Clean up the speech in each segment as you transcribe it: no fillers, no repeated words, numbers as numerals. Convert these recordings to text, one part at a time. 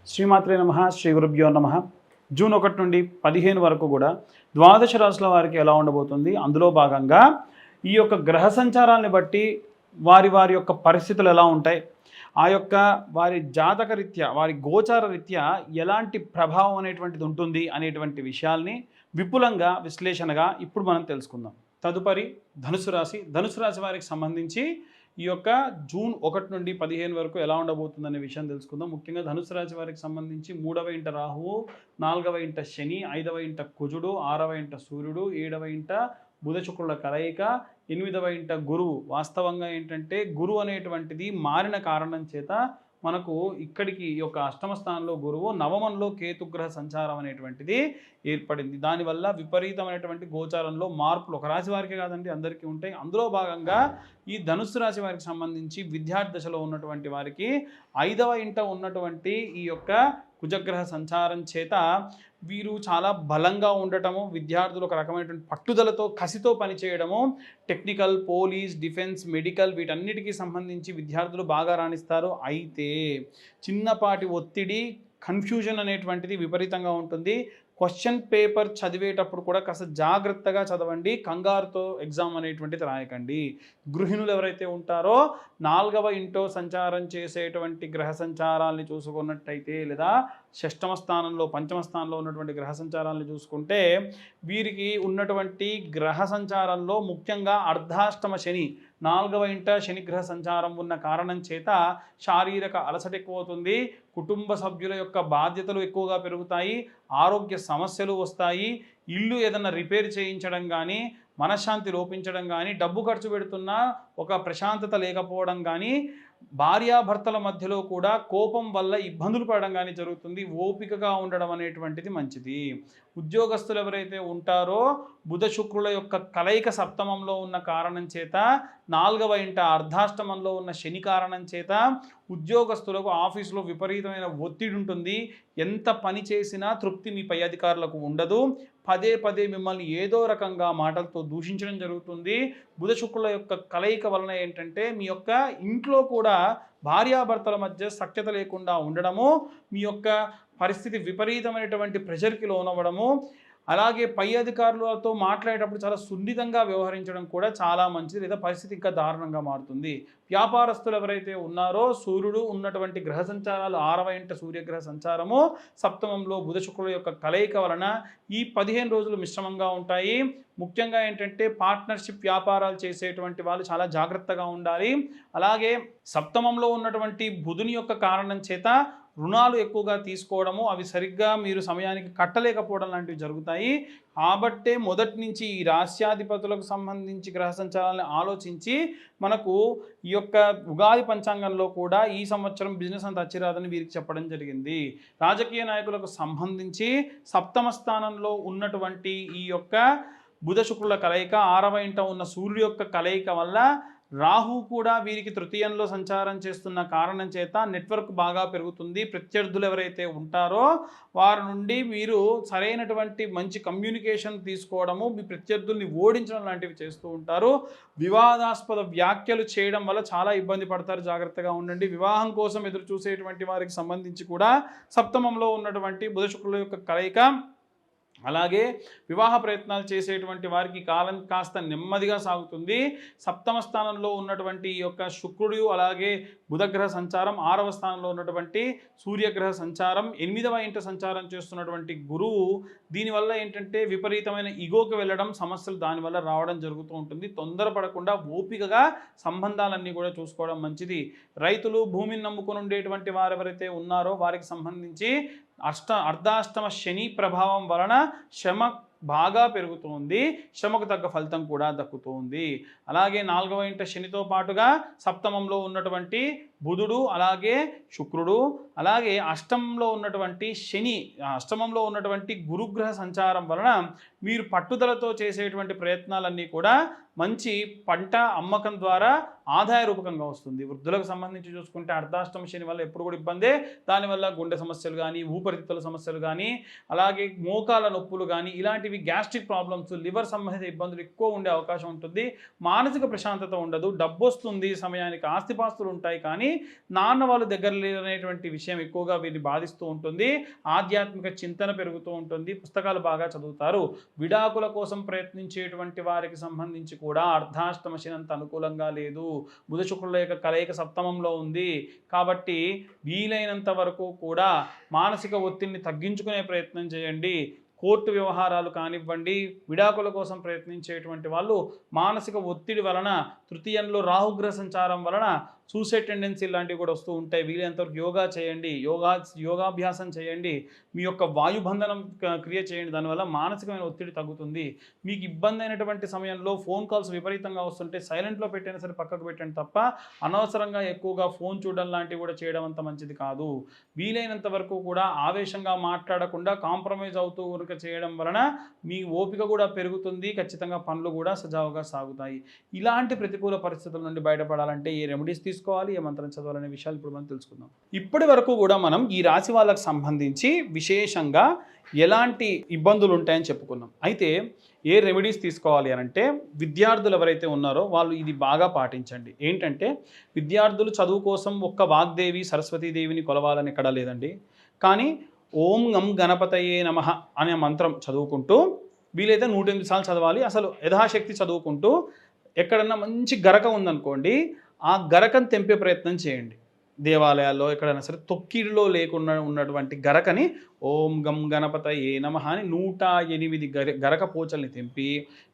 శ్రీమాత్రే నమః, శ్రీ గురుభ్యో నమః. జూన్ 1 నుండి 15 వరకు కూడా ద్వాదశ రాశుల వారికి ఎలా ఉండబోతుంది, అందులో భాగంగా ఈ యొక్క గ్రహ సంచారాన్ని బట్టి వారి వారి యొక్క పరిస్థితులు ఎలా ఉంటాయి, ఆ యొక్క వారి జాతక రీత్యా వారి గోచార రీత్యా ఎలాంటి ప్రభావం అనేటువంటిది ఉంటుంది అనేటువంటి విషయాల్ని విపులంగా విశ్లేషణగా ఇప్పుడు మనం తెలుసుకుందాం. తదుపరి ధనుసు రాశి వారికి సంబంధించి ఈ యొక్క జూన్ 1 నుండి 15 వరకు ఎలా ఉండబోతుందనే విషయం తెలుసుకుందాం. ముఖ్యంగా ధనుసు రాశి వారికి సంబంధించి 3వ ఇంట రాహువు, 4వ ఇంట శని, 5వ ఇంట కుజుడు, 6వ ఇంట సూర్యుడు, 7వ ఇంట బుధ శుక్రుల కలయిక, 8వ ఇంట గురువు. వాస్తవంగా ఏంటంటే గురువు అనేటువంటిది మారిన కారణం చేత మనకు ఇక్కడికి ఈ యొక్క అష్టమ స్థానంలో గురువు, నవమంలో కేతుగ్రహ సంచారం అనేటువంటిది ఏర్పడింది. దానివల్ల విపరీతమైనటువంటి గోచారంలో మార్పులు ఒక రాశి వారికి కాదండి, అందరికీ ఉంటాయి. అందులో భాగంగా ఈ ధనుస్సు రాశి వారికి సంబంధించి విద్యార్థి దశలో ఉన్నటువంటి వారికి 5వ ఇంట ఉన్నటువంటి ఈ యొక్క కుజగ్రహ సంచారం చేత వీరు చాలా బలంగా ఉండటము, విద్యార్థులు ఒక రకమైనటువంటి పట్టుదలతో కసితో పనిచేయడము, టెక్నికల్, పోలీస్, డిఫెన్స్, మెడికల్ వీటన్నిటికీ సంబంధించి విద్యార్థులు బాగా రాణిస్తారు. అయితే చిన్నపాటి ఒత్తిడి, కన్ఫ్యూజన్ అనేటువంటిది విపరీతంగా ఉంటుంది. క్వశ్చన్ పేపర్ చదివేటప్పుడు కూడా కాస్త జాగ్రత్తగా చదవండి, కంగారుతో ఎగ్జామ్ అనేటువంటిది రాయకండి. గృహిణులు ఎవరైతే ఉంటారో 4వ ఇంటో సంచారం చేసేటువంటి గ్రహ సంచారాలని చూసుకున్నట్టయితే, లేదా షష్టమ స్థానంలో, పంచమ స్థానంలో ఉన్నటువంటి గ్రహ సంచారాలను చూసుకుంటే వీరికి ఉన్నటువంటి గ్రహ సంచారంలో ముఖ్యంగా అర్ధాష్టమ శని, 4వ ఇంట శనిగ్రహ సంచారం ఉన్న కారణం చేత శారీరక అలసట ఎక్కువ అవుతుంది, కుటుంబ సభ్యుల యొక్క బాధ్యతలు ఎక్కువగా పెరుగుతాయి, ఆరోగ్య సమస్యలు వస్తాయి, ఇల్లు ఏదన్నా రిపేర్ చేయించడం కానీ, మనశ్శాంతి లోపించడం కానీ, డబ్బు ఖర్చు పెడుతున్నా ఒక ప్రశాంతత లేకపోవడం కానీ, భార్యాభర్తల మధ్యలో కూడా కోపం వల్ల ఇబ్బందులు పడడం కానీ జరుగుతుంది. ఓపికగా ఉండడం అనేటువంటిది మంచిది. ఉద్యోగస్తులు ఎవరైతే ఉంటారో బుధ శుక్రుల యొక్క కలయిక సప్తమంలో ఉన్న కారణం చేత, 4వ ఇంట అర్ధాష్టమంలో ఉన్న శని కారణం చేత ఉద్యోగస్తులకు ఆఫీసులో విపరీతమైన ఒత్తిడి ఉంటుంది. ఎంత పని చేసినా తృప్తి మీ పై అధికారులకు ఉండదు. పదే పదే మిమ్మల్ని ఏదో రకంగా మాటలతో దూషించడం జరుగుతుంది. బుధ శుక్రుల యొక్క కలయిక వలన ఏంటంటే మీ యొక్క ఇంట్లో కూడా భార్యాభర్తల మధ్య సఖ్యత లేకుండా ఉండడము, మీ యొక్క పరిస్థితి విపరీతమైనటువంటి ప్రెషర్కి లోనవ్వడము, అలాగే పై అధికారులతో మాట్లాడేటప్పుడు చాలా సున్నితంగా వ్యవహరించడం కూడా చాలా మంచిది, లేదా పరిస్థితి ఇంకా దారుణంగా మారుతుంది. వ్యాపారస్తులు ఎవరైతే ఉన్నారో సూర్యుడు ఉన్నటువంటి గ్రహ సంచారాలు, 6వ ఇంట సూర్యగ్రహ సంచారము, సప్తమంలో బుధ శుక్రుల యొక్క కలయిక వలన ఈ 15 రోజులు మిశ్రమంగా ఉంటాయి. ముఖ్యంగా ఏంటంటే పార్ట్నర్షిప్ వ్యాపారాలు చేసేటువంటి వాళ్ళు చాలా జాగ్రత్తగా ఉండాలి. అలాగే సప్తమంలో ఉన్నటువంటి బుధుని యొక్క కారణం చేత రుణాలు ఎక్కువగా తీసుకోవడము, అవి సరిగ్గా మీరు సమయానికి కట్టలేకపోవడం లాంటివి జరుగుతాయి. కాబట్టే మొదటి నుంచి ఈ రాశ్యాధిపతులకు సంబంధించి గ్రహ సంచారాలను ఆలోచించి మనకు ఈ యొక్క ఉగాది పంచాంగంలో కూడా ఈ సంవత్సరం బిజినెస్ అంత అచ్చిరాదని వీరికి చెప్పడం జరిగింది. రాజకీయ నాయకులకు సంబంధించి సప్తమ స్థానంలో ఉన్నటువంటి ఈ యొక్క బుధ శుక్రుల కలయిక, 6వ ఇంట ఉన్న సూర్యుడు యొక్క కలయిక వల్ల రాహు కూడా వీరికి తృతీయంలో సంచారం చేస్తున్న కారణం చేత నెట్వర్క్ బాగా పెరుగుతుంది. ప్రత్యర్థులు ఎవరైతే ఉంటారో వారి నుండి మీరు సరైనటువంటి మంచి కమ్యూనికేషన్ తీసుకోవడము, మీ ప్రత్యర్థుల్ని ఓడించడం లాంటివి చేస్తూ ఉంటారు. వివాదాస్పద వ్యాఖ్యలు చేయడం వల్ల చాలా ఇబ్బంది పడతారు, జాగ్రత్తగా ఉండండి. వివాహం కోసం ఎదురు చూసేటువంటి వారికి సంబంధించి కూడా సప్తమంలో ఉన్నటువంటి బుధ శుక్రుల యొక్క కలయిక, అలాగే వివాహ ప్రయత్నాలు చేసేటువంటి వారికి కాలం కాస్త నెమ్మదిగా సాగుతుంది. సప్తమ స్థానంలో ఉన్నటువంటి ఈ యొక్క శుక్రుడు, అలాగే బుధగ్రహ సంచారం, 6వ స్థానంలో ఉన్నటువంటి సూర్యగ్రహ సంచారం, 8వ ఇంట సంచారం చేస్తున్నటువంటి గురువు, దీనివల్ల ఏంటంటే విపరీతమైన ఇగోకి వెళ్ళడం, సమస్యలు దానివల్ల రావడం జరుగుతూ ఉంటుంది. తొందరపడకుండా ఓపికగా సంబంధాలన్నీ కూడా చూసుకోవడం మంచిది. రైతులు, భూమిని నమ్ముకొని ఉండేటువంటి వారు ఎవరైతే ఉన్నారో వారికి సంబంధించి అర్ధాష్టమ శని ప్రభావం వలన శ్రమ బాగా పెరుగుతుంది, శ్రమకు తగ్గ ఫలితం కూడా దక్కుతుంది. అలాగే 4వ ఇంట శనితో పాటుగా సప్తమంలో ఉన్నటువంటి బుధుడు, అలాగే శుక్రుడు, అలాగే అష్టమంలో ఉన్నటువంటి శని, అష్టమంలో ఉన్నటువంటి గురుగ్రహ సంచారం వలన మీరు పట్టుదలతో చేసేటువంటి ప్రయత్నాలన్నీ కూడా మంచి పంట అమ్మకం ద్వారా ఆదాయ రూపకంగా వస్తుంది. వృద్ధులకు సంబంధించి చూసుకుంటే అర్ధాష్టమ శని వల్ల ఎప్పుడు కూడా ఇబ్బందే. దానివల్ల గుండె సమస్యలు కానీ, ఊపిరితిత్తుల సమస్యలు కానీ, అలాగే మోకాల నొప్పులు కానీ, ఇలాంటివి గ్యాస్ట్రిక్ ప్రాబ్లమ్స్, లివర్ సంబంధిత ఇబ్బందులు ఎక్కువ ఉండే అవకాశం ఉంటుంది. మానసిక ప్రశాంతత ఉండదు, డబ్బు వస్తుంది సమయానికి, ఆస్తిపాస్తులు ఉంటాయి, కానీ నాన్న వాళ్ళు దగ్గర లేనటువంటి విషయం ఎక్కువగా వీరిని బాధిస్తూ ఉంటుంది. ఆధ్యాత్మిక చింతన పెరుగుతూ ఉంటుంది, పుస్తకాలు బాగా చదువుతారు. విడాకుల కోసం ప్రయత్నించేటువంటి వారికి సంబంధించి కూడా అర్ధాష్టమ శని అంత అనుకూలంగా లేదు. బుధ శుక్రుల యొక్క కలయిక సప్తమంలో ఉంది. కాబట్టి వీలైనంత వరకు కూడా మానసిక ఒత్తిడిని తగ్గించుకునే ప్రయత్నం చేయండి. కోర్టు వ్యవహారాలు కానివ్వండి, విడాకుల కోసం ప్రయత్నించేటువంటి వాళ్ళు మానసిక ఒత్తిడి వలన, తృతీయంలో రాహుగ్రహ సంచారం వలన సూసైడ్ టెండెన్సీ లాంటివి కూడా వస్తూ ఉంటాయి. వీలైనంతవరకు యోగా చేయండి, యోగాభ్యాసం చేయండి, మీ యొక్క వాయుబంధనం క్రియ చేయండి. దానివల్ల మానసికమైన ఒత్తిడి తగ్గుతుంది. మీకు ఇబ్బంది అయినటువంటి సమయంలో ఫోన్ కాల్స్ విపరీతంగా వస్తుంటే సైలెంట్లో పెట్టైనా సరే పక్కకు పెట్టండి తప్ప అనవసరంగా ఎక్కువగా ఫోన్ చూడడం లాంటివి కూడా చేయడం అంత మంచిది కాదు. వీలైనంత వరకు కూడా ఆవేశంగా మాట్లాడకుండా కాంప్రమైజ్ అవుతూ చేయడం వలన మీ ఓపిక కూడా పెరుగుతుంది, ఖచ్చితంగా పనులు కూడా సజావుగా సాగుతాయి. ఇలాంటి ప్రతికూల పరిస్థితుల నుండి బయటపడాలంటే ఏ రెమెడీస్ తీసుకోవాలి, ఏ మంత్రం చదవాలనే విషయాలు ఇప్పుడు మనం తెలుసుకుందాం. ఇప్పటి వరకు కూడా మనం ఈ రాశి వాళ్ళకు సంబంధించి విశేషంగా ఎలాంటి ఇబ్బందులు ఉంటాయని చెప్పుకున్నాం. అయితే ఏ రెమెడీస్ తీసుకోవాలి అని అంటే, విద్యార్థులు ఎవరైతే ఉన్నారో వాళ్ళు ఇది బాగా పాటించండి. ఏంటంటే, విద్యార్థులు చదువు కోసం ఒక్క వాగ్దేవి సరస్వతీదేవిని కొలవాలని ఎక్కడా లేదండి. కానీ ఓం గం గణపతయే నమః అనే మంత్రం చదువుకుంటూ, వీలైతే 108 సార్లు చదవాలి. అసలు యథాశక్తి చదువుకుంటూ, ఎక్కడన్నా మంచి గరక ఉందనుకోండి, ఆ గరకను తెంపే ప్రయత్నం చేయండి. దేవాలయాల్లో ఎక్కడైనా సరే తొక్కిడిలో లేకుండా ఉన్నటువంటి గరకని ఓం గం గణపతయే నమః అని 108 గరక పోచల్ని తెంపి,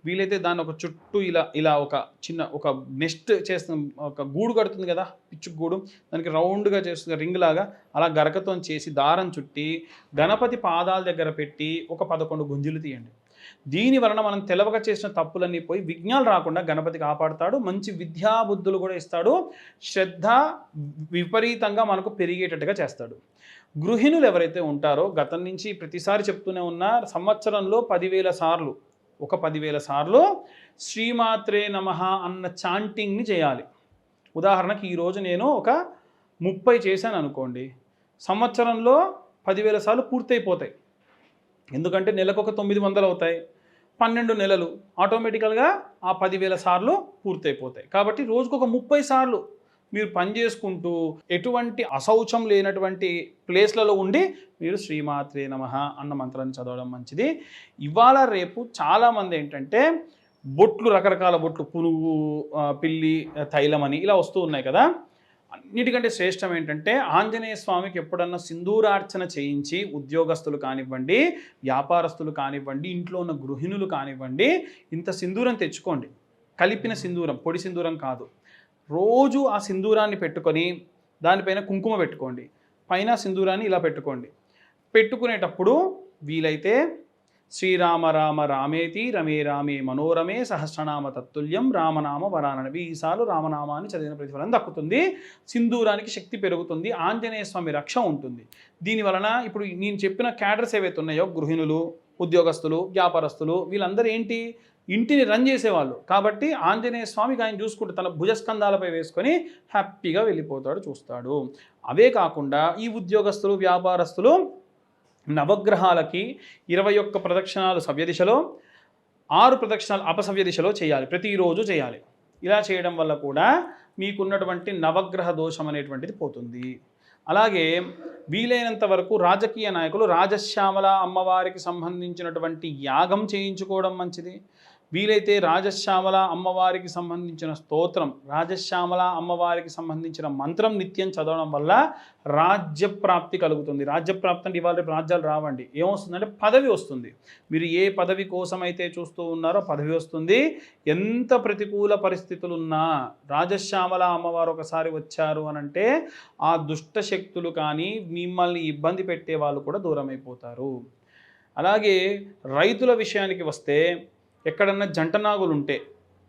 వీలైతే దాన్ని ఒక చుట్టూ ఇలా ఒక చిన్న ఒక నెస్ట్ చేస్తున్న ఒక గూడు కడుతుంది కదా, పిచ్చుకు గూడు, దానికి రౌండ్గా చేస్తున్న రింగ్ లాగా అలా గరకతో చేసి దారం చుట్టి గణపతి పాదాల దగ్గర పెట్టి ఒక 11 గుంజులు తీయండి. దీని వలన మనం తెలవక చేసిన తప్పులన్నీ పోయి విఘ్నాలు రాకుండా గణపతి కాపాడుతాడు. మంచి విద్యాబుద్ధులు కూడా ఇస్తాడు. శ్రద్ధ విపరీతంగా మనకు పెరిగేటట్టుగా చేస్తాడు. గృహిణులు ఎవరైతే ఉంటారో, గతం నుంచి ప్రతిసారి చెప్తూనే ఉన్న, సంవత్సరంలో 10,000 సార్లు, ఒక 10,000 సార్లు శ్రీమాత్రే నమః అన్న చాంటింగ్ని చేయాలి. ఉదాహరణకి ఈరోజు నేను ఒక 30 చేశాను అనుకోండి, సంవత్సరంలో 10,000 సార్లు పూర్తయిపోతాయి. ఎందుకంటే నెలకు ఒక 900 అవుతాయి, 12 నెలలు ఆటోమేటికల్గా ఆ 10,000 సార్లు పూర్తయిపోతాయి. కాబట్టి రోజుకు ఒక 30 సార్లు మీరు పని చేసుకుంటూ ఎటువంటి అశౌచం లేనటువంటి ప్లేస్లలో ఉండి మీరు శ్రీమాత్రే నమః అన్న మంత్రాన్ని చదవడం మంచిది. ఇవాళ రేపు చాలామంది ఏంటంటే బొట్లు, రకరకాల బొట్లు, పునుగు, పిల్లి, తైలం అని ఇలా వస్తూ ఉన్నాయి కదా. అన్నిటికంటే శ్రేష్టం ఏంటంటే, ఆంజనేయ స్వామికి ఎప్పుడన్నా సింధూరార్చన చేయించి, ఉద్యోగస్తులు కానివ్వండి, వ్యాపారస్తులు కానివ్వండి, ఇంట్లో ఉన్న గృహిణులు కానివ్వండి, ఇంత సింధూరం తెచ్చుకోండి. కలిపిన సింధూరం, పొడి సింధూరం కాదు. రోజు ఆ సింధూరాన్ని పెట్టుకొని దానిపైన కుంకుమ పెట్టుకోండి, పైన సింధూరాన్ని ఇలా పెట్టుకోండి. పెట్టుకునేటప్పుడు వీలైతే శ్రీరామ రామ రామేతి రమే రామే మనోరమే సహస్రనామ తత్తుల్యం రామనామ వరానవి ఈసార్లు రామనామాన్ని చదివిన ప్రతిఫలం దక్కుతుంది. సింధూరానికి శక్తి పెరుగుతుంది, ఆంజనేయ స్వామి రక్ష ఉంటుంది. దీనివలన ఇప్పుడు నేను చెప్పిన క్యాడర్స్ ఏవైతే ఉన్నాయో, గృహిణులు, ఉద్యోగస్తులు, వ్యాపారస్తులు, వీళ్ళందరూ ఏంటి, ఇంటిని రన్ చేసేవాళ్ళు. కాబట్టి ఆంజనేయ స్వామికి ఆయన చూసుకుంటూ తన భుజస్కంధాలపై వేసుకొని హ్యాపీగా వెళ్ళిపోతాడు, చూస్తాడు. అవే కాకుండా ఈ ఉద్యోగస్తులు, వ్యాపారస్తులు నవగ్రహాలకి 21 ప్రదక్షిణాలు సవ్య దిశలో, 6 ప్రదక్షిణాలు అపసవ్య దిశలో చేయాలి, ప్రతిరోజు చేయాలి. ఇలా చేయడం వల్ల కూడా మీకున్నటువంటి నవగ్రహ దోషం అనేటువంటిది పోతుంది. అలాగే వీలైనంత వరకు రాజకీయ నాయకులు రాజశ్యామల అమ్మవారికి సంబంధించినటువంటి యాగం చేయించుకోవడం మంచిది. వీలైతే రాజశ్యామల అమ్మవారికి సంబంధించిన స్తోత్రం, రాజశ్యామల అమ్మవారికి సంబంధించిన మంత్రం నిత్యం చదవడం వల్ల రాజ్యప్రాప్తి కలుగుతుంది. రాజ్యప్రాప్తి అంటే ఇవాళ రేపు రాజ్యాలు రావండి, ఏమొస్తుందంటే పదవి వస్తుంది. మీరు ఏ పదవి కోసమైతే చూస్తూ ఉన్నారో పదవి వస్తుంది. ఎంత ప్రతికూల పరిస్థితులు ఉన్నా రాజశ్యామల అమ్మవారు ఒకసారి వచ్చారు అనంటే ఆ దుష్ట శక్తులు కానీ, మిమ్మల్ని ఇబ్బంది పెట్టే వాళ్ళు కూడా దూరం అయిపోతారు. అలాగే రైతుల విషయానికి వస్తే, ఎక్కడన్నా జంట నాగులు ఉంటే,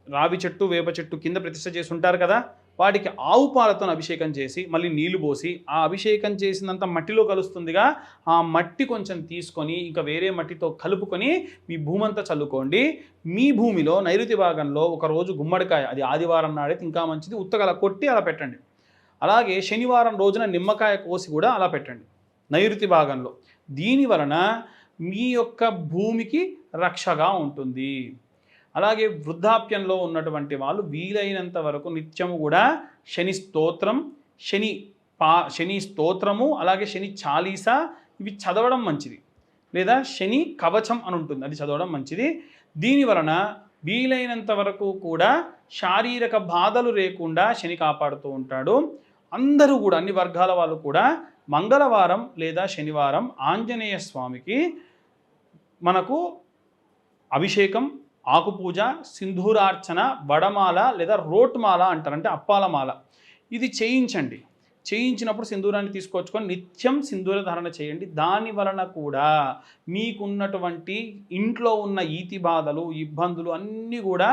రావి చెట్టు, వేప చెట్టు కింద ప్రతిష్ఠ చేసి ఉంటారు కదా, వాటికి ఆవు పాలతో అభిషేకం చేసి మళ్ళీ నీళ్లు పోసి ఆ అభిషేకం చేసినంత మట్టిలో కలుస్తుందిగా, ఆ మట్టి కొంచెం తీసుకొని ఇంకా వేరే మట్టితో కలుపుకొని మీ భూమంతా చల్లుకోండి. మీ భూమిలో నైరుతి భాగంలో ఒకరోజు గుమ్మడికాయ, అది ఆదివారం నాడైతే ఇంకా మంచిది, ఉత్తగా అలా కొట్టి అలా పెట్టండి. అలాగే శనివారం రోజున నిమ్మకాయ కోసి కూడా అలా పెట్టండి నైరుతి భాగంలో. దీని వలన మీ యొక్క భూమికి రక్షగా ఉంటుంది. అలాగే వృద్ధాప్యంలో ఉన్నటువంటి వాళ్ళు వీలైనంత వరకు నిత్యము కూడా శని స్తోత్రం, శని స్తోత్రము, అలాగే శని చాలీసా ఇవి చదవడం మంచిది. లేదా శని కవచం అని ఉంటుంది, అది చదవడం మంచిది. దీని వలన వీలైనంత వరకు కూడా శారీరక బాధలు లేకుండా శని కాపాడుతూ ఉంటాడు. అందరూ కూడా, అన్ని వర్గాల వాళ్ళు కూడా మంగళవారం లేదా శనివారం ఆంజనేయ స్వామికి మనకు అభిషేకం, ఆకుపూజ, సింధూరార్చన, వడమాల లేదా రోట్మాల అంటారు, అంటే అప్పాల మాల, ఇది చేయించండి. చేయించినప్పుడు సింధూరాన్ని తీసుకొచ్చుకొని నిత్యం సింధూర ధారణ చేయండి. దాని వలన కూడా మీకున్నటువంటి ఇంట్లో ఉన్న ఈతి బాధలు, ఇబ్బందులు అన్నీ కూడా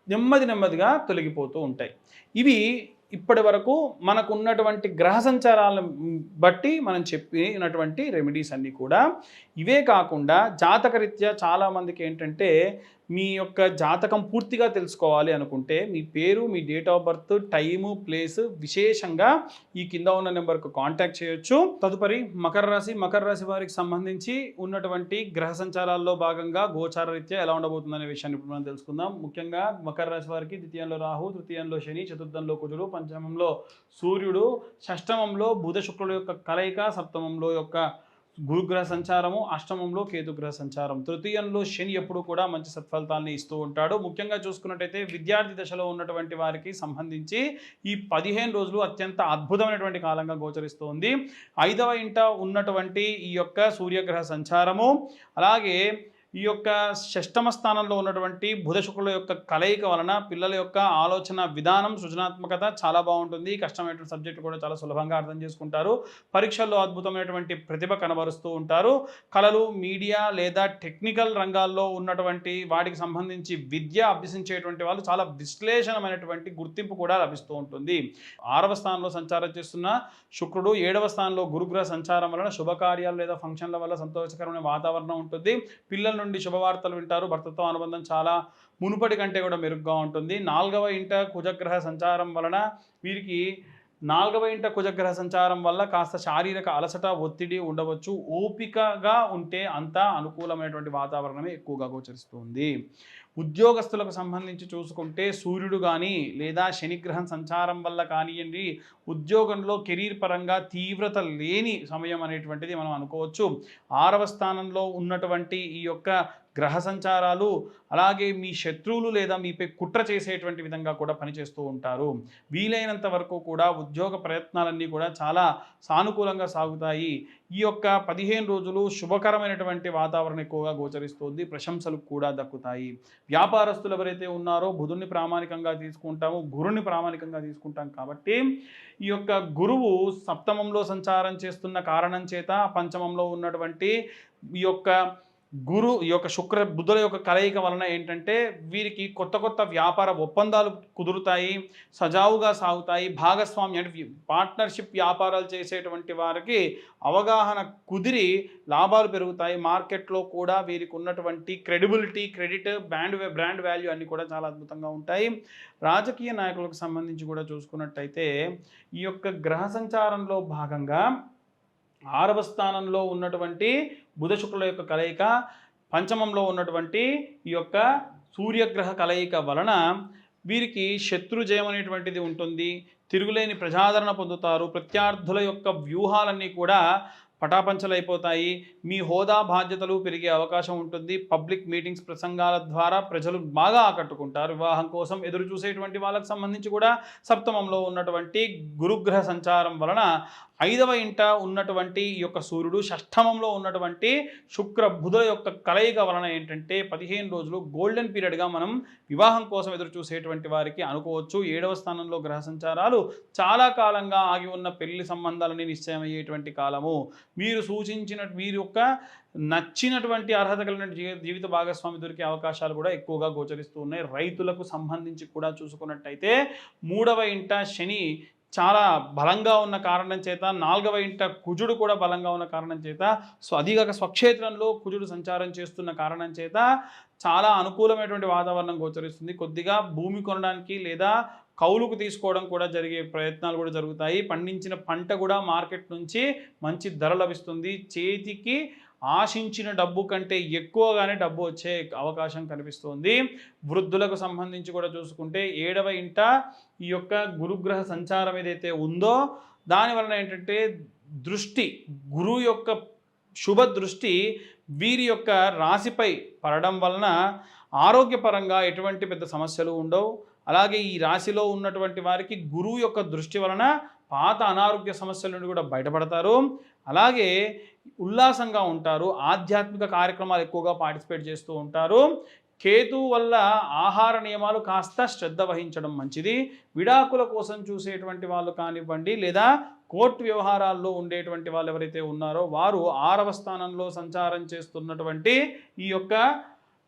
నెమ్మదిగా తొలగిపోతూ ఉంటాయి. ఇవి ఇప్పటి వరకు మనకు ఉన్నటువంటి గ్రహ సంచారాలను బట్టి మనం చెప్పినటువంటి రెమెడీస్ అన్నీ కూడా. ఇవే కాకుండా జాతకరీత్యా చాలామందికి ఏంటంటే మీ యొక్క జాతకం పూర్తిగా తెలుసుకోవాలి అనుకుంటే మీ పేరు, మీ date of birth, time, place విశేషంగా ఈ కింద ఉన్న నెంబర్కు కాంటాక్ట్ చేయొచ్చు. తదుపరి మకర రాశి వారికి సంబంధించి ఉన్నటువంటి గ్రహ సంచారాల్లో భాగంగా గోచార రీత్యా ఎలా ఉండబోతుందనే విషయాన్ని ఇప్పుడు మనం తెలుసుకుందాం. ముఖ్యంగా మకర రాశి వారికి ద్వితీయంలో రాహు, తృతీయంలో శని, చతుర్థంలో కుజుడు, పంచమంలో సూర్యుడు, షష్టమంలో బుధ శుక్రుల యొక్క కలయిక, సప్తమంలో యొక్క గురుగ్రహ సంచారము, అష్టమంలో కేతుగ్రహ సంచారం, తృతీయంలో శని ఎప్పుడు కూడా మంచి సత్ఫలితాన్ని ఇస్తూ ఉంటాడు. ముఖ్యంగా చూసుకున్నట్టయితే విద్యార్థి దశలో ఉన్నటువంటి వారికి సంబంధించి ఈ 15 రోజులు అత్యంత అద్భుతమైనటువంటి కాలంగా గోచరిస్తుంది. 5వ ఇంట ఉన్నటువంటి ఈ యొక్క సూర్యగ్రహ సంచారము, అలాగే ఈ యొక్క షష్టమ స్థానంలో ఉన్నటువంటి బుధ శుక్రుల యొక్క కలయిక వలన పిల్లల యొక్క ఆలోచన విధానం, సృజనాత్మకత చాలా బాగుంటుంది. కష్టమైనటువంటి సబ్జెక్టు కూడా చాలా సులభంగా అర్థం చేసుకుంటారు. పరీక్షల్లో అద్భుతమైనటువంటి ప్రతిభ కనబరుస్తూ ఉంటారు. కళలు, మీడియా లేదా టెక్నికల్ రంగాల్లో ఉన్నటువంటి వాటికి సంబంధించి విద్య అభ్యసించేటువంటి వాళ్ళు చాలా విశ్లేషణమైనటువంటి గుర్తింపు కూడా లభిస్తూ ఉంటుంది. 6వ స్థానంలో సంచారం చేస్తున్న శుక్రుడు, 7వ స్థానంలో గురుగ్రహ సంచారం వలన శుభకార్యాలు లేదా ఫంక్షన్ల వల్ల సంతోషకరమైన వాతావరణం ఉంటుంది. పిల్లల నుండి శుభవార్తలు వింటారు. భర్తతో అనుబంధం చాలా మునుపటి కంటే కూడా మెరుగ్గా ఉంటుంది. 4వ ఇంట కుజగ్రహ సంచారం వలన వీరికి 4వ ఇంట కుజగ్రహ సంచారం వల్ల కాస్త శారీరక అలసట, ఒత్తిడి ఉండవచ్చు. ఓపికగా ఉంటే అంతా అనుకూలమైనటువంటి వాతావరణమే ఎక్కువగా గోచరిస్తుంది. ఉద్యోగస్తులకు సంబంధించి చూసుకుంటే సూర్యుడు కానీ లేదా శనిగ్రహం సంచారం వల్ల కానివ్వండి, ఉద్యోగంలో కెరీర్ పరంగా తీవ్రత లేని సమయం అనేటువంటిది మనం అనుకోవచ్చు. 6వ స్థానంలో ఉన్నటువంటి ఈ యొక్క గ్రహ సంచారాలు అలాగే మీ శత్రువులు లేదా మీపై కుట్ర చేసేటువంటి విధంగా కూడా పనిచేస్తూ ఉంటారు. వీలైనంత వరకు కూడా ఉద్యోగ ప్రయత్నాలన్నీ కూడా చాలా సానుకూలంగా సాగుతాయి. ఈ యొక్క 15 రోజులు శుభకరమైనటువంటి వాతావరణం ఎక్కువగా గోచరిస్తుంది. ప్రశంసలు కూడా దక్కుతాయి. వ్యాపారస్తులు ఎవరైతే ఉన్నారో బుధుడిని ప్రామాణికంగా తీసుకుంటాము, గురుని ప్రామాణికంగా తీసుకుంటాం కాబట్టి ఈ యొక్క గురువు సప్తమంలో సంచారం చేస్తున్న కారణం చేత పంచమంలో ఉన్నటువంటి ఈ యొక్క శుక్ర బుధుల యొక్క కలయిక వలన ఏంటంటే వీరికి కొత్త వ్యాపార ఒప్పందాలు కుదురుతాయి, సజావుగా సాగుతాయి. భాగస్వామ్యం అంటే పార్ట్నర్షిప్ వ్యాపారాలు చేసేటువంటి వారికి అవగాహన కుదిరి లాభాలు పెరుగుతాయి. మార్కెట్లో కూడా వీరికి ఉన్నటువంటి క్రెడిబిలిటీ, క్రెడిట్, బ్రాండ్ వాల్యూ అన్నీ కూడా చాలా అద్భుతంగా ఉంటాయి. రాజకీయ నాయకులకు సంబంధించి కూడా చూసుకున్నట్టయితే ఈ యొక్క గ్రహ సంచారంలో భాగంగా 6వ స్థానంలో ఉన్నటువంటి బుధ శుక్రుల యొక్క కలయిక, పంచమంలో ఉన్నటువంటి ఈ యొక్క సూర్యగ్రహ కలయిక వలన వీరికి శత్రుజయం అనేటువంటిది ఉంటుంది. తిరుగులేని ప్రజాదరణ పొందుతారు. ప్రత్యర్థుల యొక్క వ్యూహాలన్నీ కూడా పటాపంచలైపోతాయి. మీ హోదా, బాధ్యతలు పెరిగే అవకాశం ఉంటుంది. పబ్లిక్ మీటింగ్స్, ప్రసంగాల ద్వారా ప్రజలు బాగా ఆకట్టుకుంటారు. వివాహం కోసం ఎదురు చూసేటువంటి వాళ్ళకి సంబంధించి కూడా సప్తమంలో ఉన్నటువంటి గురుగ్రహ సంచారం వలన 5వ ఇంట ఉన్నటువంటి ఈ యొక్క సూర్యుడు షష్ఠమంలో ఉన్నటువంటి శుక్ర బుధుల యొక్క కలయిక వలన ఏంటంటే 15 రోజులు గోల్డెన్ పీరియడ్గా మనం వివాహం కోసం ఎదురు చూసేటువంటి వారికి అనుకోవచ్చు. 7వ స్థానంలో గ్రహ సంచారాలు చాలా కాలంగా ఆగి ఉన్న పెళ్లి సంబంధాలని నిశ్చయం అయ్యేటువంటి కాలము. మీరు సూచించిన వీరి యొక్క నచ్చినటువంటి అర్హత కలిగిన జీవిత భాగస్వామి దొరికే అవకాశాలు కూడా ఎక్కువగా గోచరిస్తూ ఉన్నాయి. రైతులకు సంబంధించి కూడా చూసుకున్నట్టయితే 3వ ఇంట శని చాలా బలంగా ఉన్న కారణం చేత, 4వ ఇంట కుజుడు కూడా బలంగా ఉన్న కారణం చేత, అదిగాక స్వక్షేత్రంలో కుజుడు సంచారం చేస్తున్న కారణం చేత చాలా అనుకూలమైనటువంటి వాతావరణం గోచరిస్తుంది. కొద్దిగా భూమి కొనడానికి లేదా కౌలుకు తీసుకోవడం కూడా జరిగే ప్రయత్నాలు కూడా జరుగుతాయి. పండించిన పంట కూడా మార్కెట్ నుంచి మంచి ధర లభిస్తుంది. చేతికి ఆశించిన డబ్బు కంటే ఎక్కువగానే డబ్బు వచ్చే అవకాశం కనిపిస్తుంది. వృద్ధులకు సంబంధించి కూడా చూసుకుంటే 7వ ఇంట ఈ యొక్క గురుగ్రహ సంచారం ఏదైతే ఉందో దానివలన ఏంటంటే దృష్టి, గురువు యొక్క శుభ దృష్టి వీరి యొక్క రాశిపై పడడం వలన ఆరోగ్యపరంగా ఎటువంటి పెద్ద సమస్యలు ఉండవు. అలాగే ఈ రాశిలో ఉన్నటువంటి వారికి గురువు యొక్క దృష్టి వలన పాత అనారోగ్య సమస్యల నుండి కూడా బయటపడతారు. అలాగే ఉల్లాసంగా ఉంటారు. ఆధ్యాత్మిక కార్యక్రమాలు ఎక్కువగా పార్టిసిపేట్ చేస్తూ ఉంటారు. కేతు వల్ల ఆహార నియమాలు కాస్త శ్రద్ధ వహించడం మంచిది. విడాకుల కోసం చూసేటువంటి వాళ్ళు కానివ్వండి, లేదా కోర్టు వ్యవహారాల్లో ఉండేటువంటి వాళ్ళు ఎవరైతే ఉన్నారో వారు 6వ స్థానంలో సంచారం చేస్తున్నటువంటి ఈ యొక్క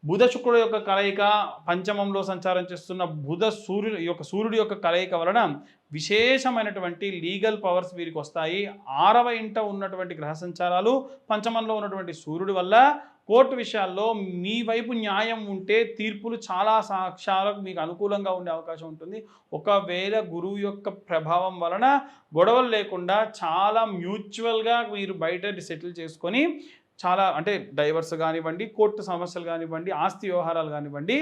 బుధ శుక్రుడు యొక్క కలయిక, పంచమంలో సంచారం చేస్తున్న సూర్యుడి యొక్క కలయిక వలన విశేషమైనటువంటి లీగల్ పవర్స్ వీరికి వస్తాయి. 6వ ఇంట ఉన్నటువంటి గ్రహ సంచారాలు, పంచమంలో ఉన్నటువంటి సూర్యుడి వల్ల కోర్టు విషయాల్లో మీ వైపు న్యాయం ఉంటే తీర్పులు చాలా సాక్ష్యాలకు మీకు అనుకూలంగా ఉండే అవకాశం ఉంటుంది. ఒకవేళ గురువు యొక్క ప్రభావం వలన గొడవలు లేకుండా చాలా మ్యూచువల్గా మీరు బయట సెటిల్ చేసుకొని చాలా అంటే డైవర్స్ కానివ్వండి, కోర్టు సమస్యలు కానివ్వండి, ఆస్తి వ్యవహారాలు కానివ్వండి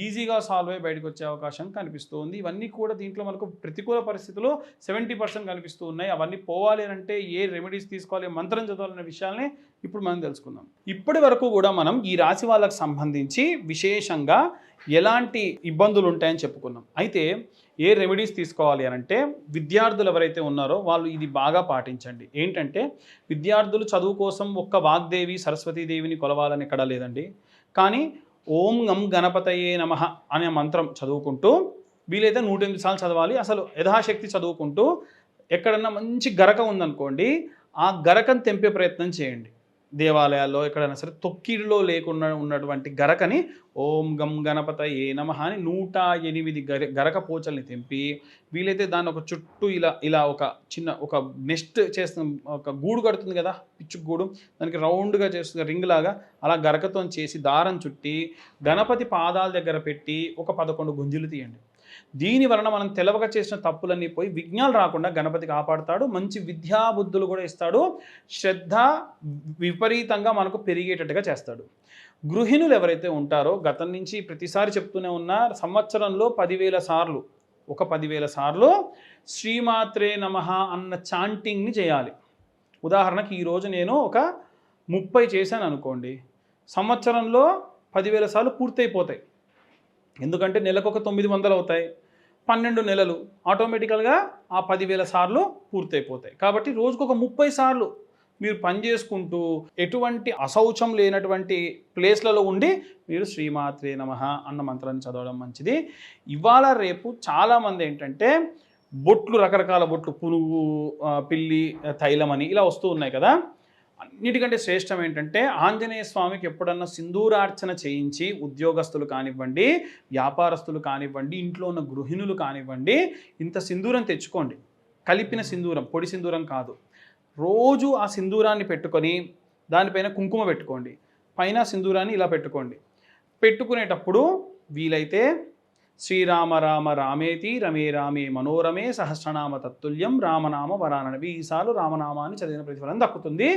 ఈజీగా సాల్వ్ అయ్యి బయటకు వచ్చే అవకాశం కనిపిస్తుంది. ఇవన్నీ కూడా దీంట్లో మనకు ప్రతికూల పరిస్థితులు 70% కనిపిస్తూ ఉన్నాయి. అవన్నీ పోవాలి అంటే ఏ రెమెడీస్ తీసుకోవాలి, మంత్రం చదవాలనే విషయాల్ని ఇప్పుడు మనం తెలుసుకుందాం. ఇప్పటి వరకు కూడా మనం ఈ రాశి వాళ్ళకు సంబంధించి విశేషంగా ఎలాంటి ఇబ్బందులు ఉంటాయని చెప్పుకున్నాం. అయితే ఏ రెమెడీస్ తీసుకోవాలి అని అంటే విద్యార్థులు ఎవరైతే ఉన్నారో వాళ్ళు ఇది బాగా పాటించండి. ఏంటంటే విద్యార్థులు చదువు కోసం ఒక్క వాగ్దేవి సరస్వతీదేవిని కొలవాలని ఎక్కడా లేదండి. కానీ ఓం గం గణపతయే నమః అనే మంత్రం చదువుకుంటూ వీలైతే 108 సార్లు చదవాలి. అసలు యథాశక్తి చదువుకుంటూ ఎక్కడన్నా మంచి గరక ఉందనుకోండి ఆ గరకను తెంపే ప్రయత్నం చేయండి. దేవాలయాల్లో ఎక్కడైనా సరే తొక్కిడిలో లేకుండా ఉన్నటువంటి గరకని ఓం గం గణపతయే నమః అని 108 గరక పోచల్ని తెంపి వీలైతే దాన్ని ఒక చుట్టూ ఇలా ఒక చిన్న ఒక నెస్ట్ చేస్తున్న ఒక గూడు కడుతుంది కదా, పిచ్చు గూడు, దానికి రౌండ్గా చేస్తుంది రింగ్ లాగా, అలా గరకతో చేసి దారం చుట్టి గణపతి పాదాల దగ్గర పెట్టి ఒక 11 గుంజులు తీయండి. దీని వలన మనం తెలవక చేసిన తప్పులన్నీ పోయి విఘ్నాలు రాకుండా గణపతి కాపాడుతాడు. మంచి విద్యాబుద్ధులు కూడా ఇస్తాడు. శ్రద్ధ విపరీతంగా మనకు పెరిగేటట్టుగా చేస్తాడు. గృహిణులు ఎవరైతే ఉంటారో గతం నుంచి ప్రతిసారి చెప్తూనే ఉన్న సంవత్సరంలో 10,000 సార్లు, ఒక 10,000 సార్లు శ్రీమాత్రే నమః అన్న చాంటింగ్ని చేయాలి. ఉదాహరణకి ఈరోజు నేను ఒక 30 చేశాను అనుకోండి, సంవత్సరంలో 10,000 సార్లు పూర్తయిపోతాయి. ఎందుకంటే నెలకు ఒక 900 అవుతాయి, 12 నెలలు ఆటోమేటికల్గా ఆ 10,000 సార్లు పూర్తయిపోతాయి. కాబట్టి రోజుకు ఒక 30 సార్లు మీరు పని చేసుకుంటూ ఎటువంటి అశౌచం లేనటువంటి ప్లేస్లలో ఉండి మీరు శ్రీమాత్రే నమః అన్న మంత్రాన్ని చదవడం మంచిది. ఇవాళ రేపు చాలామంది ఏంటంటే బొట్లు, రకరకాల బొట్లు, పునుగు, పిల్లి, తైలం అని ఇలా వస్తూ ఉన్నాయి కదా. అన్నిటికంటే శ్రేష్టం ఏంటంటే ఆంజనేయ స్వామికి ఎప్పుడన్నా సింధూరార్చన చేయించి ఉద్యోగస్తులు కానివ్వండి, వ్యాపారస్తులు కానివ్వండి, ఇంట్లో ఉన్న గృహిణులు కానివ్వండి, ఇంత సింధూరం తెచ్చుకోండి. కలిపిన సింధూరం, పొడి సింధూరం కాదు. రోజు ఆ సింధూరాన్ని పెట్టుకొని దానిపైన కుంకుమ పెట్టుకోండి, పైన సింధూరాన్ని ఇలా పెట్టుకోండి. పెట్టుకునేటప్పుడు వీలైతే శ్రీరామ రామ రామేతి రమే రామే మనోరమే సహస్రనామ తత్తుల్యం రామనామ వరానవి ఈసార్లు రామనామాన్ని చదివిన ప్రతిఫలం దక్కుతుంది.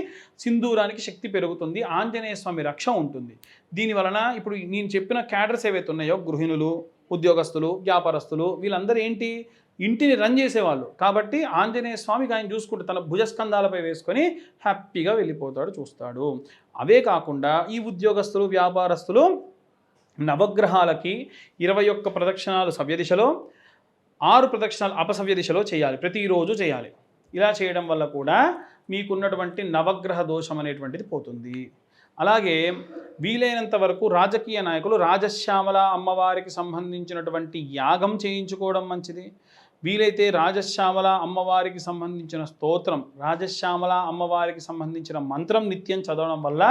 సింధూరానికి శక్తి పెరుగుతుంది, ఆంజనేయ స్వామి రక్ష ఉంటుంది. దీనివలన ఇప్పుడు నేను చెప్పిన క్యాడర్స్ ఏవైతే ఉన్నాయో గృహిణులు, ఉద్యోగస్తులు, వ్యాపారస్తులు వీళ్ళందరూ ఏంటి, ఇంటిని రన్ చేసేవాళ్ళు. కాబట్టి ఆంజనేయ స్వామికి ఆయన చూసుకుంటే తన భుజస్కంధాలపై వేసుకొని హ్యాపీగా వెళ్ళిపోతాడు, చూస్తాడు. అవే కాకుండా ఈ ఉద్యోగస్తులు, వ్యాపారస్తులు నవగ్రహాలకి 21 ప్రదక్షిణాలు సవ్య దిశలో, 6 ప్రదక్షిణాలు అపసవ్య దిశలో చేయాలి, ప్రతిరోజు చేయాలి. ఇలా చేయడం వల్ల కూడా మీకున్నటువంటి నవగ్రహ దోషం అనేటువంటిది పోతుంది. అలాగే వీలైనంత వరకు రాజకీయ నాయకులు రాజశ్యామల అమ్మవారికి సంబంధించినటువంటి యాగం చేయించుకోవడం మంచిది. వీలైతే రాజశ్యామల అమ్మవారికి సంబంధించిన స్తోత్రం, రాజశ్యామల అమ్మవారికి సంబంధించిన మంత్రం నిత్యం చదవడం వల్ల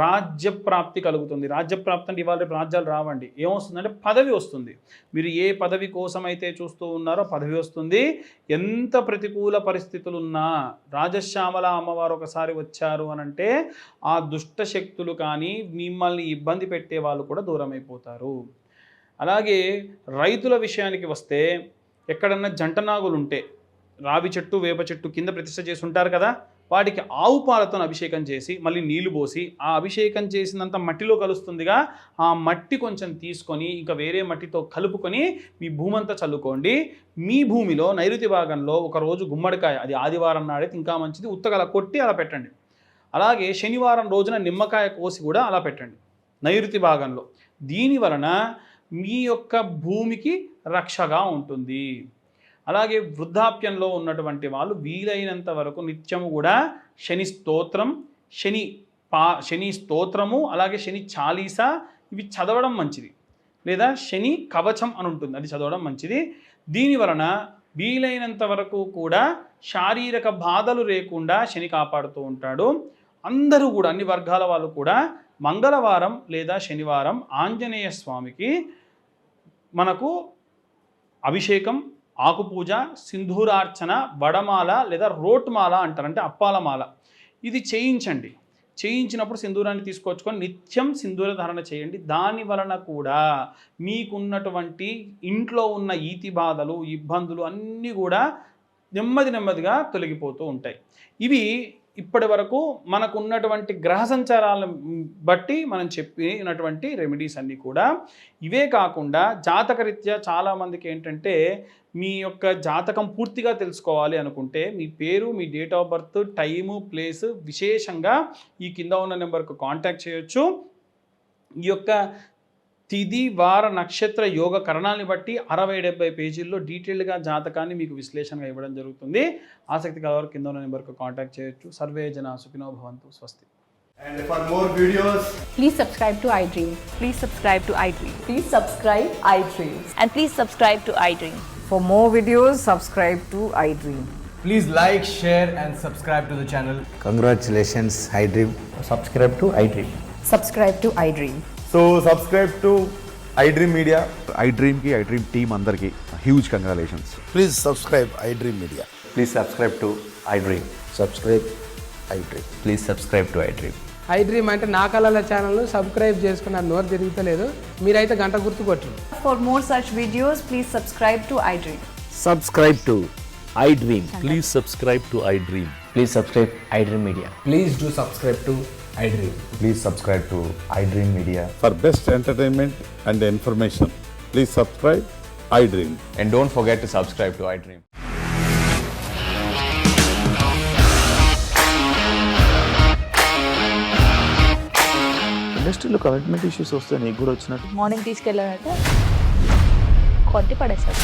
రాజ్యప్రాప్తి కలుగుతుంది. రాజ్యప్రాప్తి అంటే ఇవాళ రాజ్యాలు రావండి, ఏమొస్తుందంటే పదవి వస్తుంది. మీరు ఏ పదవి కోసం అయితే చూస్తూ ఉన్నారో పదవి వస్తుంది. ఎంత ప్రతికూల పరిస్థితులు ఉన్నా రాజశ్యామల అమ్మవారు ఒకసారి వచ్చారు అనంటే ఆ దుష్ట శక్తులు కానీ మిమ్మల్ని ఇబ్బంది పెట్టే వాళ్ళు కూడా దూరం అయిపోతారు. అలాగే రైతుల విషయానికి వస్తే ఎక్కడన్నా జంటనాగులు ఉంటే రావి చెట్టు వేప చెట్టు కింద ప్రతిష్ఠ చేసి ఉంటారు కదా, వాటికి ఆవు పాలతో అభిషేకం చేసి మళ్ళీ నీళ్లు పోసి ఆ అభిషేకం చేసినంత మట్టిలో కలుస్తుందిగా, ఆ మట్టి కొంచెం తీసుకొని ఇంకా వేరే మట్టితో కలుపుకొని మీ భూమి అంతా చల్లుకోండి. మీ భూమిలో నైరుతి భాగంలో ఒకరోజు గుమ్మడికాయ, అది ఆదివారం నాడైతే ఇంకా మంచిది, ఉత్తగల కొట్టి అలా పెట్టండి. అలాగే శనివారం రోజున నిమ్మకాయ కోసి కూడా అలా పెట్టండి నైరుతి భాగంలో. దీని వలన మీ యొక్క భూమికి రక్షగా ఉంటుంది. అలాగే వృద్ధాప్యంలో ఉన్నటువంటి వాళ్ళు వీలైనంత వరకు నిత్యము కూడా శని స్తోత్రం, శని స్తోత్రము, అలాగే శని చాలీసా ఇవి చదవడం మంచిది. లేదా శని కవచం అని ఉంటుంది, అది చదవడం మంచిది. దీని వలన వీలైనంత వరకు కూడా శారీరక బాధలు లేకుండా శని కాపాడుతూ ఉంటాడు. అందరూ కూడా అన్ని వర్గాల వాళ్ళు కూడా మంగళవారం లేదా శనివారం ఆంజనేయ స్వామికి మనకు అభిషేకం, ఆకుపూజ, సింధూరార్చన, వడమాల లేదా రోట్మాల అంటారు, అంటే అప్పాలమాల, ఇది చేయించండి. చేయించినప్పుడు సింధూరాన్ని తీసుకొచ్చుకొని నిత్యం సింధూర ధారణ చేయండి. దాని వలన కూడా మీకున్నటువంటి ఇంట్లో ఉన్న ఈతి బాధలు, ఇబ్బందులు అన్నీ కూడా నెమ్మదిగా తొలగిపోతూ ఉంటాయి. ఇవి ఇప్పటి వరకు మనకు ఉన్నటువంటి గ్రహ సంచారాలను బట్టి మనం చెప్పినటువంటి రెమెడీస్ అన్నీ కూడా. ఇవే కాకుండా జాతకరీత్యా చాలామందికి ఏంటంటే మీ యొక్క జాతకం పూర్తిగా తెలుసుకోవాలి అనుకుంటే మీ పేరు, మీ date of birth, time, place విశేషంగా ఈ కింద ఉన్న నెంబర్కు కాంటాక్ట్ చేయొచ్చు. ఈ యొక్క తిథి, వార, నక్షత్ర, యోగ కరణాన్ని బట్టి 60-70 పేజీల్లో డీటెయిల్డ్గా జాతకాన్ని మీకు విశ్లేషణగా ఇవ్వడం జరుగుతుంది. ఆసక్తి కలవారు కింద ఉన్న నెంబర్కు కాంటాక్ట్ చేయొచ్చు. సర్వే జన సుఖినో భవంతు. స్వస్తి. And for more videos, please subscribe to iDream. Please subscribe to iDream. Please subscribe iDream. And please subscribe to iDream. For more videos, subscribe to iDream. please like, share and subscribe to the channel. Congratulations, iDream. Subscribe to iDream. Subscribe to iDream. So subscribe to iDream Media. iDream ki iDream team andarki huge congratulations. Please subscribe iDream Media. Please subscribe to iDream. Subscribe iDream. Please subscribe to iDream. iDream అంటే నా కళల channel subscribe చేసుకున్న నోరు తిరుగుతలేదు, మీరైతే గంట గుర్తు కొట్టండి. For more such videos, please subscribe to iDream. Subscribe to iDream. Please subscribe to iDream. Please subscribe iDream Media. Please do subscribe to iDream. Please subscribe to iDream Media. For best entertainment and information, please subscribe iDream. And don't forget to subscribe to iDream. ఇండస్ట్రీలో commitment issues వస్తే నీకు కూడా వచ్చినట్టు. Morning తీసుకెళ్ళాలంటే కొట్టి పడేస్తారు.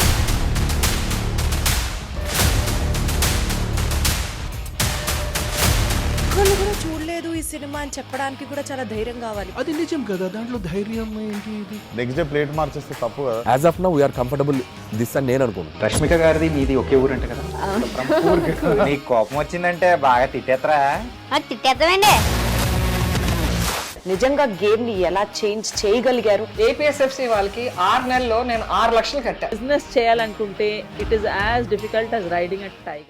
వాళ్ళు కూడా చూడలేదు ఈ సినిమా అని చెప్పడానికి కూడా చాలా ధైర్యం కావాలి. అది నిజం కదా, దాంట్లో ధైర్యం ఏంటి? నెక్స్ట్ డే ప్లేట్ మార్చేస్తే తప్పు కదా. As of now, we are comfortable this అని నేను అనుకున్నాను. రష్మిక గారిది మీది ఒకే ఊరు అంటే కదా. నీకు కోపం వచ్చిందంటే బాగా తిట్టేత్తరా? తిట్టేద్దామండి. నిజంగా గేమ్ ని ఎలా చేంజ్ చేయగలిగారు? ఏపీఎస్ఎఫ్సి వాళ్ళకి 6 నెలల్లో నేను 6 లక్షలు కట్టా. బిజినెస్ చేయాలనుకుంటే it is as difficult as riding a tiger.